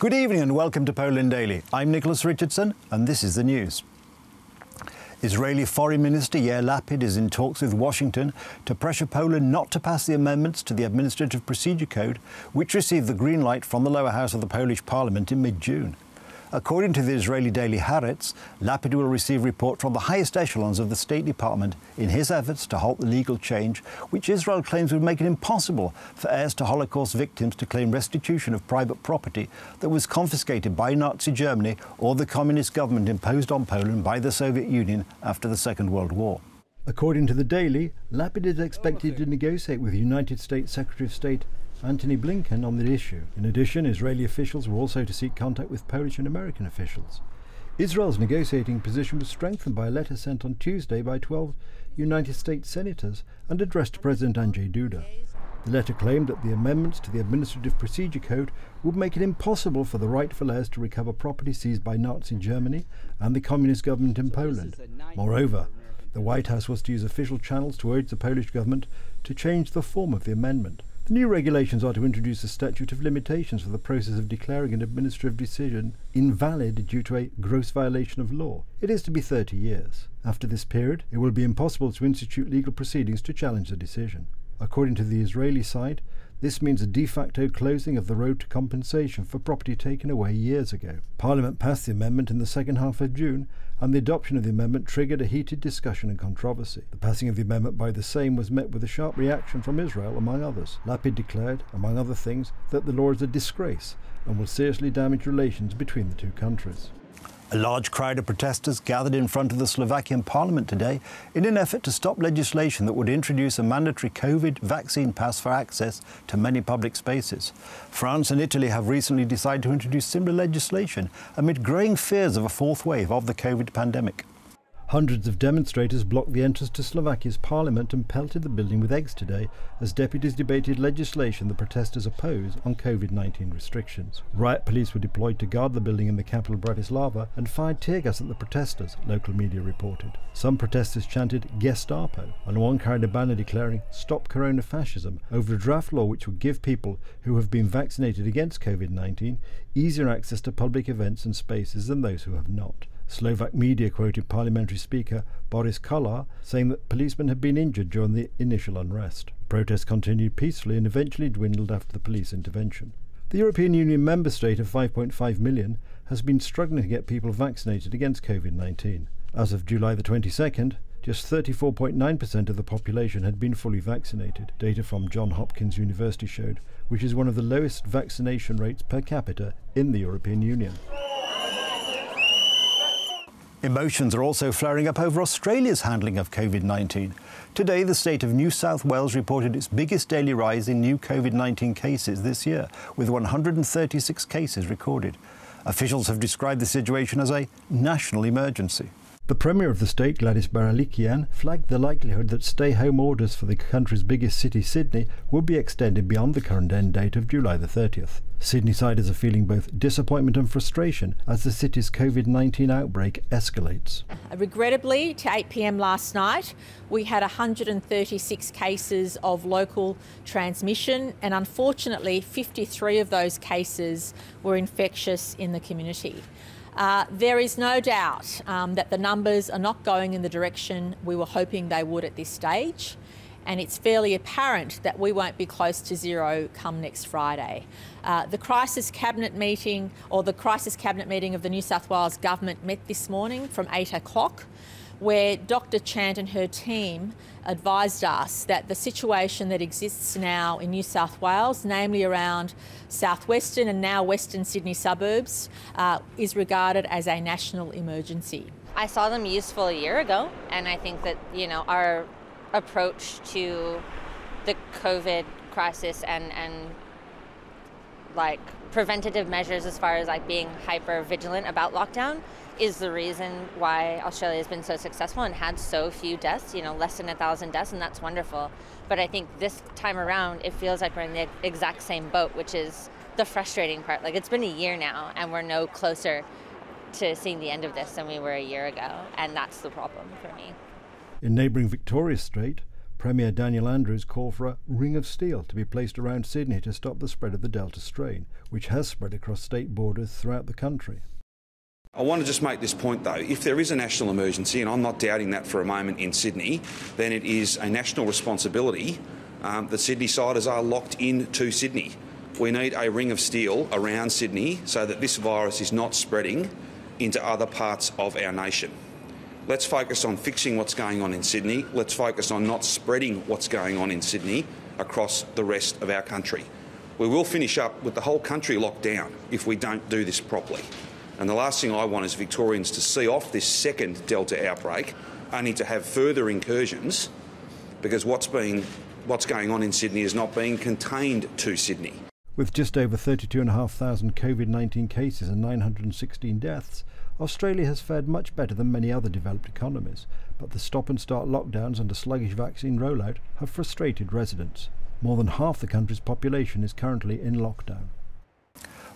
Good evening and welcome to Poland Daily. I'm Nicholas Richardson and this is the news. Israeli Foreign Minister Yair Lapid is in talks with Washington to pressure Poland not to pass the amendments to the Administrative Procedure Code, which received the green light from the lower house of the Polish parliament in mid-June. According to the Israeli daily Haaretz, Lapid will receive report from the highest echelons of the State Department in his efforts to halt the legal change, which Israel claims would make it impossible for heirs to Holocaust victims to claim restitution of private property that was confiscated by Nazi Germany or the communist government imposed on Poland by the Soviet Union after the Second World War. According to the Daily, Lapid is expected to negotiate with United States Secretary of State Antony Blinken on the issue. In addition, Israeli officials were also to seek contact with Polish and American officials. Israel's negotiating position was strengthened by a letter sent on Tuesday by 12 United States senators and addressed to President Andrzej Duda. The letter claimed that the amendments to the Administrative Procedure Code would make it impossible for the rightful heirs to recover property seized by Nazi Germany and the communist government in Poland. Moreover, the White House was to use official channels to urge the Polish government to change the form of the amendment. The new regulations are to introduce a statute of limitations for the process of declaring an administrative decision invalid due to a gross violation of law. It is to be 30 years. After this period, it will be impossible to institute legal proceedings to challenge the decision. According to the Israeli side, this means a de facto closing of the road to compensation for property taken away years ago. Parliament passed the amendment in the second half of June, and the adoption of the amendment triggered a heated discussion and controversy. The passing of the amendment by the Sejm was met with a sharp reaction from Israel, among others. Lapid declared, among other things, that the law is a disgrace and will seriously damage relations between the two countries. A large crowd of protesters gathered in front of the Slovakian parliament today in an effort to stop legislation that would introduce a mandatory COVID vaccine pass for access to many public spaces. France and Italy have recently decided to introduce similar legislation amid growing fears of a fourth wave of the COVID pandemic. Hundreds of demonstrators blocked the entrance to Slovakia's parliament and pelted the building with eggs today as deputies debated legislation the protesters oppose on COVID-19 restrictions. Riot police were deployed to guard the building in the capital Bratislava and fired tear gas at the protesters, local media reported. Some protesters chanted Gestapo, and one carried a banner declaring "Stop Corona Fascism" over a draft law which would give people who have been vaccinated against COVID-19 easier access to public events and spaces than those who have not. Slovak media quoted Parliamentary Speaker Boris Kolar saying that policemen had been injured during the initial unrest. Protests continued peacefully and eventually dwindled after the police intervention. The European Union member state of 5.5 million has been struggling to get people vaccinated against COVID-19. As of July the 22nd, just 34.9% of the population had been fully vaccinated, data from Johns Hopkins University showed, which is one of the lowest vaccination rates per capita in the European Union. Emotions are also flaring up over Australia's handling of COVID-19. Today, the state of New South Wales reported its biggest daily rise in new COVID-19 cases this year, with 136 cases recorded. Officials have described the situation as a national emergency. The Premier of the state, Gladys Berejiklian, flagged the likelihood that stay-home orders for the country's biggest city, Sydney, would be extended beyond the current end date of July the 30th. Sydney-siders are feeling both disappointment and frustration as the city's COVID-19 outbreak escalates. Regrettably, to 8 p.m. last night, we had 136 cases of local transmission, and unfortunately 53 of those cases were infectious in the community. There is no doubt that the numbers are not going in the direction we were hoping they would at this stage, and it's fairly apparent that we won't be close to zero come next Friday. The crisis cabinet meeting of the New South Wales government met this morning from 8 o'clock, where Dr. Chant and her team advised us that the situation that exists now in New South Wales, namely around southwestern and now western Sydney suburbs, is regarded as a national emergency. I saw them useful a year ago, and I think that, our approach to the COVID crisis and preventative measures as far as being hyper vigilant about lockdown is the reason why Australia has been so successful and had so few deaths, less than 1,000 deaths, and that's wonderful. But I think this time around, it feels like we're in the exact same boat, which is the frustrating part. It's been a year now, and we're no closer to seeing the end of this than we were a year ago, and that's the problem for me. In neighbouring Victoria Strait, Premier Daniel Andrews called for a ring of steel to be placed around Sydney to stop the spread of the Delta strain, which has spread across state borders throughout the country. I want to just make this point though, if there is a national emergency, and I'm not doubting that for a moment in Sydney, then it is a national responsibility that Sydney-siders are locked into Sydney. We need a ring of steel around Sydney so that this virus is not spreading into other parts of our nation. Let's focus on fixing what's going on in Sydney. Let's focus on not spreading what's going on in Sydney across the rest of our country. We will finish up with the whole country locked down if we don't do this properly. And the last thing I want is Victorians to see off this second Delta outbreak, only to have further incursions, because what's going on in Sydney is not being contained to Sydney. With just over 32,500 COVID-19 cases and 916 deaths, Australia has fared much better than many other developed economies, but the stop-and-start lockdowns and a sluggish vaccine rollout have frustrated residents. More than half the country's population is currently in lockdown.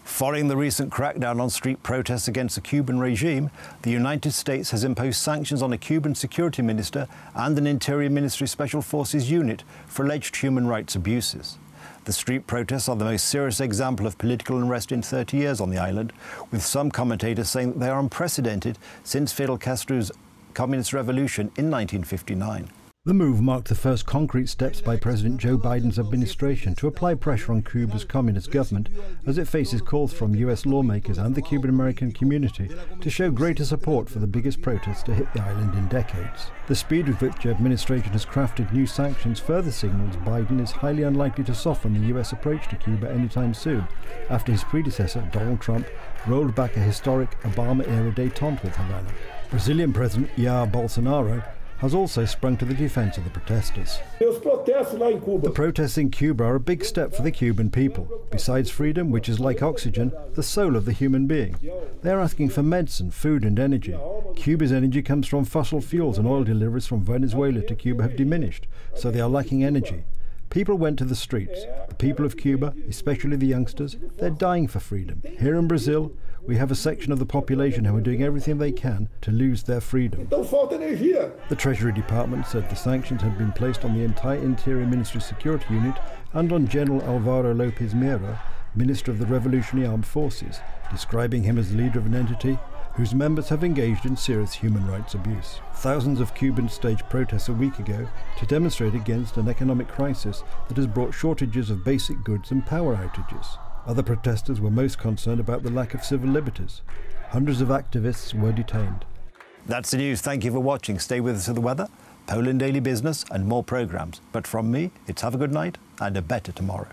Following the recent crackdown on street protests against the Cuban regime, the United States has imposed sanctions on a Cuban security minister and an Interior Ministry Special Forces unit for alleged human rights abuses. The street protests are the most serious example of political unrest in 30 years on the island, with some commentators saying that they are unprecedented since Fidel Castro's communist revolution in 1959. The move marked the first concrete steps by President Joe Biden's administration to apply pressure on Cuba's communist government as it faces calls from US lawmakers and the Cuban-American community to show greater support for the biggest protests to hit the island in decades. The speed with which the administration has crafted new sanctions further signals Biden is highly unlikely to soften the US approach to Cuba anytime soon, after his predecessor, Donald Trump, rolled back a historic Obama-era détente with Havana. Brazilian President Jair Bolsonaro has also sprung to the defence of the protesters. The protests in Cuba are a big step for the Cuban people. Besides freedom, which is like oxygen, the soul of the human being. They are asking for medicine, food and energy. Cuba's energy comes from fossil fuels, and oil deliveries from Venezuela to Cuba have diminished, so they are lacking energy. People went to the streets. The people of Cuba, especially the youngsters, they're dying for freedom. Here in Brazil, we have a section of the population who are doing everything they can to lose their freedom. The Treasury Department said the sanctions had been placed on the entire Interior Ministry Security Unit and on General Alvaro Lopez Mira, Minister of the Revolutionary Armed Forces, describing him as the leader of an entity whose members have engaged in serious human rights abuse. Thousands of Cubans staged protests a week ago to demonstrate against an economic crisis that has brought shortages of basic goods and power outages. Other protesters were most concerned about the lack of civil liberties. Hundreds of activists were detained. That's the news. Thank you for watching. Stay with us for the weather, Poland Daily Business and more programmes. But from me, it's have a good night and a better tomorrow.